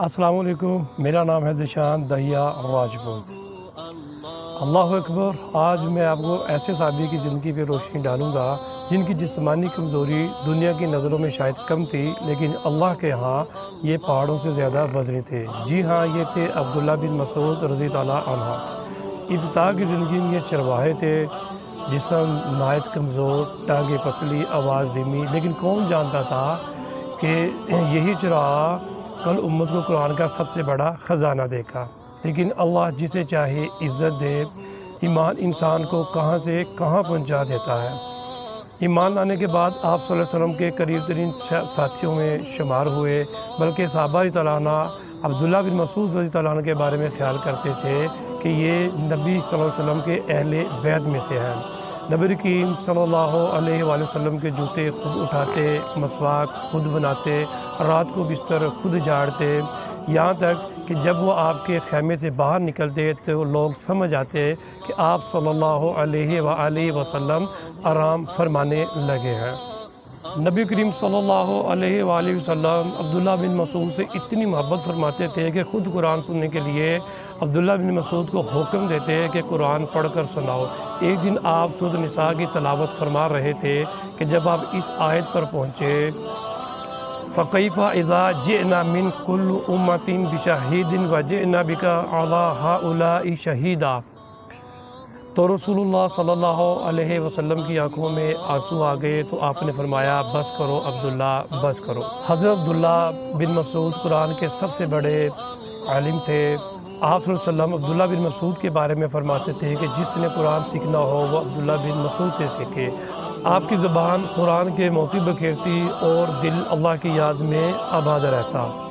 السلام علیکم، میرا نام ہے ذیشان دہیا راجپوت۔ اللہ اکبر۔ آج میں آپ کو ایسے صحابی کی زندگی پہ روشنی ڈالوں گا جن کی جسمانی کمزوری دنیا کی نظروں میں شاید کم تھی، لیکن اللہ کے ہاں یہ پہاڑوں سے زیادہ وزنی تھے۔ جی ہاں، یہ تھے عبداللہ بن مسعود رضی اللہ عنہ۔ ابتدا کی زندگی میں یہ چرواہے تھے، جسم نہایت کمزور، ٹانگیں پتلی، آواز دھیمی، لیکن کون جانتا تھا کہ یہی چرواہا کل امت کو قرآن کا سب سے بڑا خزانہ دے گا۔ لیکن اللہ جسے چاہے عزت دے۔ ایمان انسان کو کہاں سے کہاں پہنچا دیتا ہے۔ ایمان لانے کے بعد آپ صلی اللہ علیہ وسلم کے قریب ترین ساتھیوں میں شمار ہوئے، بلکہ صحابہ رضی اللہ عنہ عبداللہ بن مسعود رضی اللہ عنہ کے بارے میں خیال کرتے تھے کہ یہ نبی صلی اللہ علیہ وسلم کے اہل بیت میں سے ہیں۔ نبی کریم صلی اللہ علیہ وآلہ وسلم کے جوتے خود اٹھاتے، مسواک خود بناتے، رات کو بستر خود جھاڑتے، یہاں تک کہ جب وہ آپ کے خیمے سے باہر نکلتے تو لوگ سمجھ آتے کہ آپ صلی اللہ علیہ وآلہ وسلم آرام فرمانے لگے ہیں۔ نبی کریم صلی اللہ علیہ وآلہ وسلم عبداللہ بن مسعود سے اتنی محبت فرماتے تھے کہ خود قرآن سننے کے لیے عبداللہ بن مسعود کو حکم دیتے کہ قرآن پڑھ کر سناؤ۔ ایک دن آپ سورۃ النساء کی تلاوت فرما رہے تھے کہ جب آپ اس آیت پر پہنچے، فَكَيْفَ إِذَا جِئْنَا مِنْ كُلِّ أُمَّةٍ بِشَهِيدٍ وَجِئْنَا بِكَ عَلَىٰ هَٰؤُلَاءِ شَهِيدًا، تو رسول اللہ صلی اللہ علیہ وسلم کی آنکھوں میں آنسو آ گئے تو آپ نے فرمایا، بس کرو عبداللہ، بس کرو۔ حضرت عبداللہ بن مسعود قرآن کے سب سے بڑے عالم تھے۔ آپ صلی اللہ علیہ وسلم عبداللہ بن مسعود کے بارے میں فرماتے تھے کہ جس نے قرآن سیکھنا ہو وہ عبداللہ بن مسعود سے سیکھے۔ آپ کی زبان قرآن کے موتی بکھیرتی اور دل اللہ کی یاد میں آباد رہتا۔